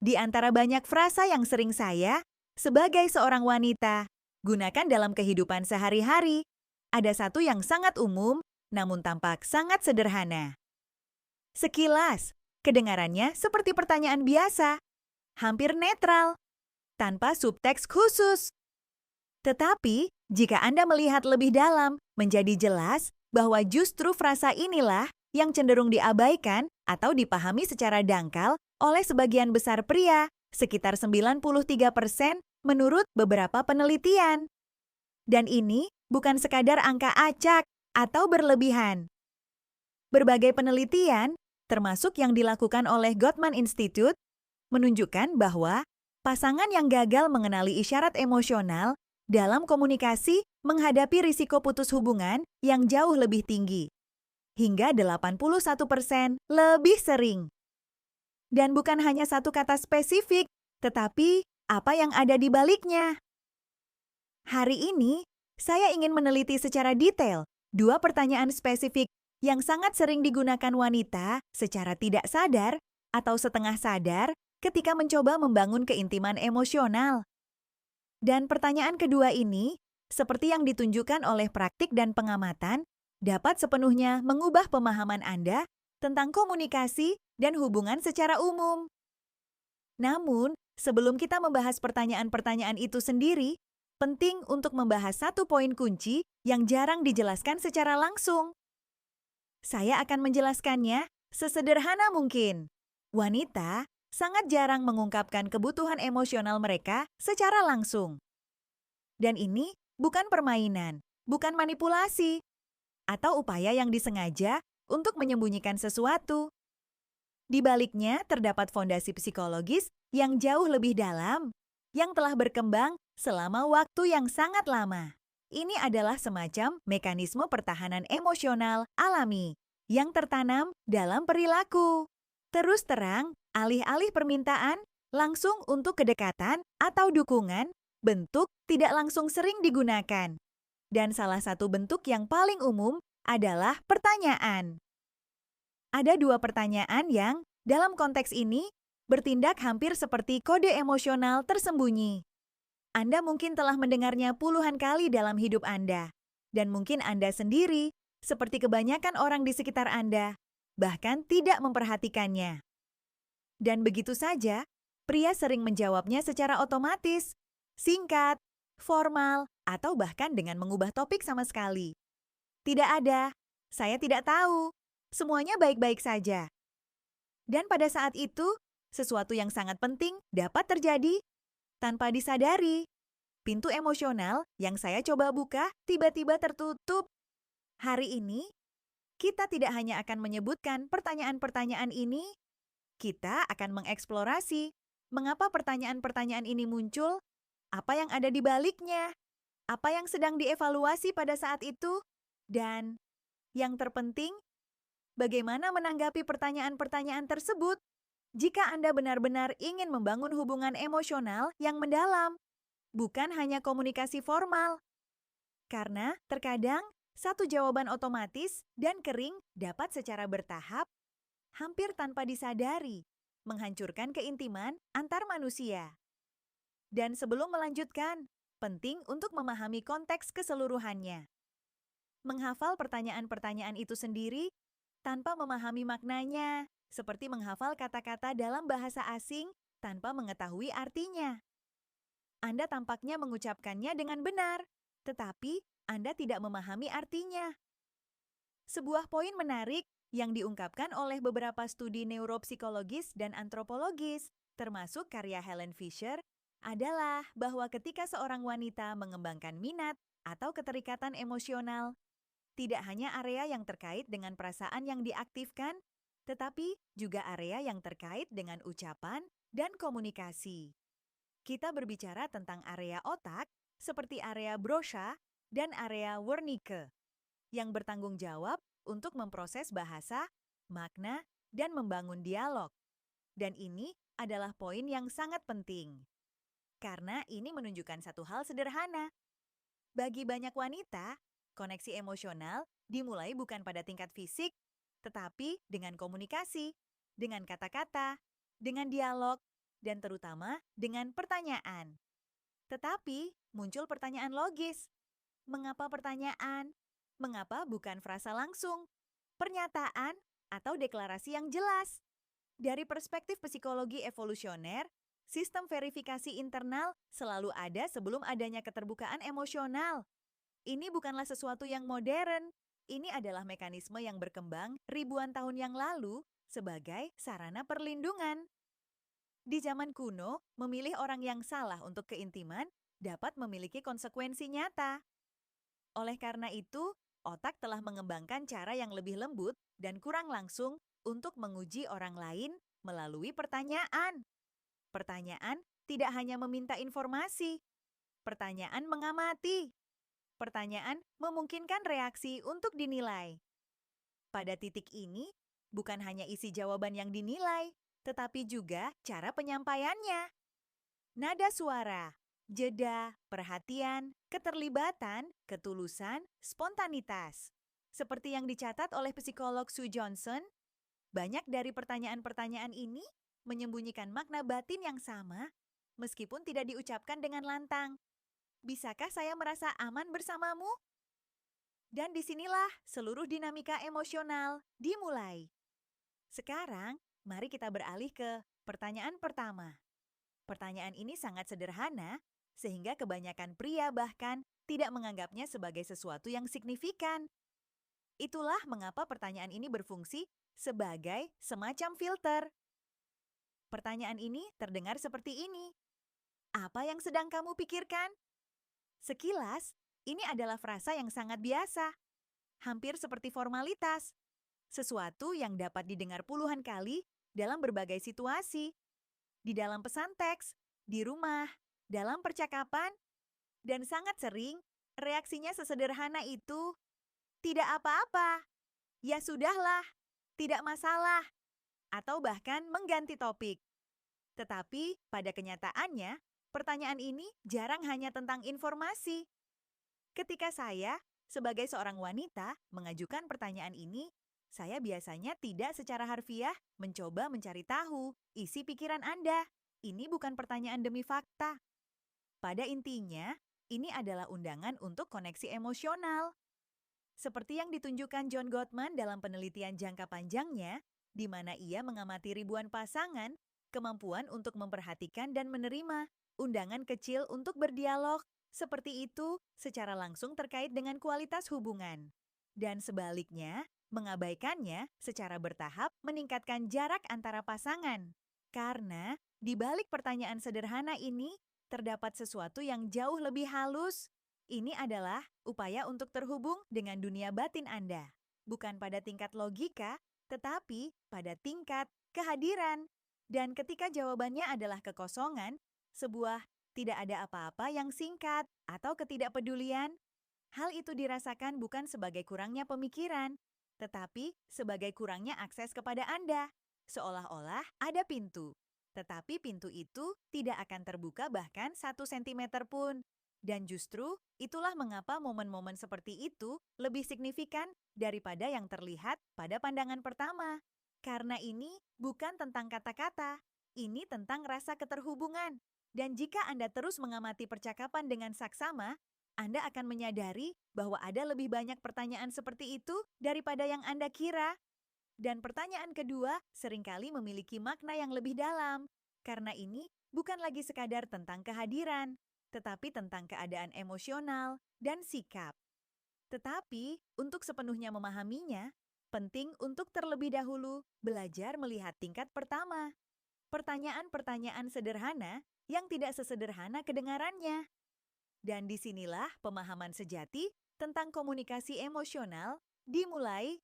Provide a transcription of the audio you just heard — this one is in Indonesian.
Di antara banyak frasa yang sering saya, sebagai seorang wanita, gunakan dalam kehidupan sehari-hari, ada satu yang sangat umum, namun tampak sangat sederhana. Sekilas, kedengarannya seperti pertanyaan biasa, hampir netral, tanpa subteks khusus. Tetapi, jika Anda melihat lebih dalam, menjadi jelas bahwa justru frasa inilah yang cenderung diabaikan atau dipahami secara dangkal oleh sebagian besar pria, sekitar 93% menurut beberapa penelitian. Dan ini bukan sekadar angka acak atau berlebihan. Berbagai penelitian, termasuk yang dilakukan oleh Gottman Institute, menunjukkan bahwa pasangan yang gagal mengenali isyarat emosional dalam komunikasi menghadapi risiko putus hubungan yang jauh lebih tinggi, hingga 81% lebih sering. Dan bukan hanya satu kata spesifik, tetapi apa yang ada di baliknya. Hari ini, saya ingin meneliti secara detail dua pertanyaan spesifik yang sangat sering digunakan wanita secara tidak sadar atau setengah sadar ketika mencoba membangun keintiman emosional. Dan pertanyaan kedua ini, seperti yang ditunjukkan oleh praktik dan pengamatan, dapat sepenuhnya mengubah pemahaman Anda tentang komunikasi dan hubungan secara umum. Namun, sebelum kita membahas pertanyaan-pertanyaan itu sendiri, penting untuk membahas satu poin kunci yang jarang dijelaskan secara langsung. Saya akan menjelaskannya sesederhana mungkin. Wanita sangat jarang mengungkapkan kebutuhan emosional mereka secara langsung. Dan ini bukan permainan, bukan manipulasi, atau upaya yang disengaja untuk menyembunyikan sesuatu. Di baliknya terdapat fondasi psikologis yang jauh lebih dalam, yang telah berkembang selama waktu yang sangat lama. Ini adalah semacam mekanisme pertahanan emosional alami yang tertanam dalam perilaku. Terus terang, alih-alih permintaan, langsung untuk kedekatan atau dukungan, bentuk tidak langsung sering digunakan. Dan salah satu bentuk yang paling umum adalah pertanyaan. Ada dua pertanyaan yang, dalam konteks ini, bertindak hampir seperti kode emosional tersembunyi. Anda mungkin telah mendengarnya puluhan kali dalam hidup Anda. Dan mungkin Anda sendiri, seperti kebanyakan orang di sekitar Anda, bahkan tidak memperhatikannya. Dan begitu saja, pria sering menjawabnya secara otomatis, singkat, formal, atau bahkan dengan mengubah topik sama sekali. Tidak ada, saya tidak tahu, semuanya baik-baik saja. Dan pada saat itu, sesuatu yang sangat penting dapat terjadi tanpa disadari. Pintu emosional yang saya coba buka tiba-tiba tertutup. Hari ini, kita tidak hanya akan menyebutkan pertanyaan-pertanyaan ini, kita akan mengeksplorasi mengapa pertanyaan-pertanyaan ini muncul, apa yang ada di baliknya, apa yang sedang dievaluasi pada saat itu, dan yang terpenting, bagaimana menanggapi pertanyaan-pertanyaan tersebut jika Anda benar-benar ingin membangun hubungan emosional yang mendalam, bukan hanya komunikasi formal. Karena terkadang satu jawaban otomatis dan kering dapat secara bertahap, hampir tanpa disadari, menghancurkan keintiman antar manusia. Dan sebelum melanjutkan, penting untuk memahami konteks keseluruhannya. Menghafal pertanyaan-pertanyaan itu sendiri tanpa memahami maknanya, seperti menghafal kata-kata dalam bahasa asing tanpa mengetahui artinya. Anda tampaknya mengucapkannya dengan benar, tetapi Anda tidak memahami artinya. Sebuah poin menarik yang diungkapkan oleh beberapa studi neuropsikologis dan antropologis, termasuk karya Helen Fisher, adalah bahwa ketika seorang wanita mengembangkan minat atau keterikatan emosional, tidak hanya area yang terkait dengan perasaan yang diaktifkan, tetapi juga area yang terkait dengan ucapan dan komunikasi. Kita berbicara tentang area otak seperti area Broca dan area Wernicke yang bertanggung jawab untuk memproses bahasa, makna, dan membangun dialog. Dan ini adalah poin yang sangat penting. Karena ini menunjukkan satu hal sederhana. Bagi banyak wanita, koneksi emosional dimulai bukan pada tingkat fisik, tetapi dengan komunikasi, dengan kata-kata, dengan dialog, dan terutama dengan pertanyaan. Tetapi muncul pertanyaan logis. Mengapa pertanyaan? Mengapa bukan frasa langsung, pernyataan, atau deklarasi yang jelas? Dari perspektif psikologi evolusioner, sistem verifikasi internal selalu ada sebelum adanya keterbukaan emosional. Ini bukanlah sesuatu yang modern. Ini adalah mekanisme yang berkembang ribuan tahun yang lalu sebagai sarana perlindungan. Di zaman kuno, memilih orang yang salah untuk keintiman dapat memiliki konsekuensi nyata. Oleh karena itu, otak telah mengembangkan cara yang lebih lembut dan kurang langsung untuk menguji orang lain melalui pertanyaan. Pertanyaan tidak hanya meminta informasi. Pertanyaan mengamati. Pertanyaan memungkinkan reaksi untuk dinilai. Pada titik ini, bukan hanya isi jawaban yang dinilai, tetapi juga cara penyampaiannya. Nada suara, jeda, perhatian, keterlibatan, ketulusan, spontanitas. Seperti yang dicatat oleh psikolog Sue Johnson, banyak dari pertanyaan-pertanyaan ini menyembunyikan makna batin yang sama, meskipun tidak diucapkan dengan lantang. Bisakah saya merasa aman bersamamu? Dan disinilah seluruh dinamika emosional dimulai. Sekarang, mari kita beralih ke pertanyaan pertama. Pertanyaan ini sangat sederhana, sehingga kebanyakan pria bahkan tidak menganggapnya sebagai sesuatu yang signifikan. Itulah mengapa pertanyaan ini berfungsi sebagai semacam filter. Pertanyaan ini terdengar seperti ini. Apa yang sedang kamu pikirkan? Sekilas, ini adalah frasa yang sangat biasa, hampir seperti formalitas, sesuatu yang dapat didengar puluhan kali dalam berbagai situasi, di dalam pesan teks, di rumah, dalam percakapan, dan sangat sering reaksinya sesederhana itu, tidak apa-apa, ya sudahlah, tidak masalah, atau bahkan mengganti topik. Tetapi pada kenyataannya, pertanyaan ini jarang hanya tentang informasi. Ketika saya, sebagai seorang wanita, mengajukan pertanyaan ini, saya biasanya tidak secara harfiah mencoba mencari tahu isi pikiran Anda. Ini bukan pertanyaan demi fakta. Pada intinya, ini adalah undangan untuk koneksi emosional. Seperti yang ditunjukkan John Gottman dalam penelitian jangka panjangnya, di mana ia mengamati ribuan pasangan, kemampuan untuk memperhatikan dan menerima undangan kecil untuk berdialog seperti itu secara langsung terkait dengan kualitas hubungan. Dan sebaliknya, mengabaikannya secara bertahap meningkatkan jarak antara pasangan. Karena di balik pertanyaan sederhana ini, terdapat sesuatu yang jauh lebih halus. Ini adalah upaya untuk terhubung dengan dunia batin Anda. Bukan pada tingkat logika, tetapi pada tingkat kehadiran. Dan ketika jawabannya adalah kekosongan, sebuah tidak ada apa-apa yang singkat atau ketidakpedulian, hal itu dirasakan bukan sebagai kurangnya pemikiran, tetapi sebagai kurangnya akses kepada Anda. Seolah-olah ada pintu, tetapi pintu itu tidak akan terbuka bahkan 1 sentimeter pun. Dan justru itulah mengapa momen-momen seperti itu lebih signifikan daripada yang terlihat pada pandangan pertama. Karena ini bukan tentang kata-kata, ini tentang rasa keterhubungan. Dan jika Anda terus mengamati percakapan dengan saksama, Anda akan menyadari bahwa ada lebih banyak pertanyaan seperti itu daripada yang Anda kira. Dan pertanyaan kedua seringkali memiliki makna yang lebih dalam, karena ini bukan lagi sekadar tentang kehadiran, tetapi tentang keadaan emosional dan sikap. Tetapi untuk sepenuhnya memahaminya, penting untuk terlebih dahulu belajar melihat tingkat pertama. Pertanyaan-pertanyaan sederhana yang tidak sesederhana kedengarannya. Dan disinilah pemahaman sejati tentang komunikasi emosional dimulai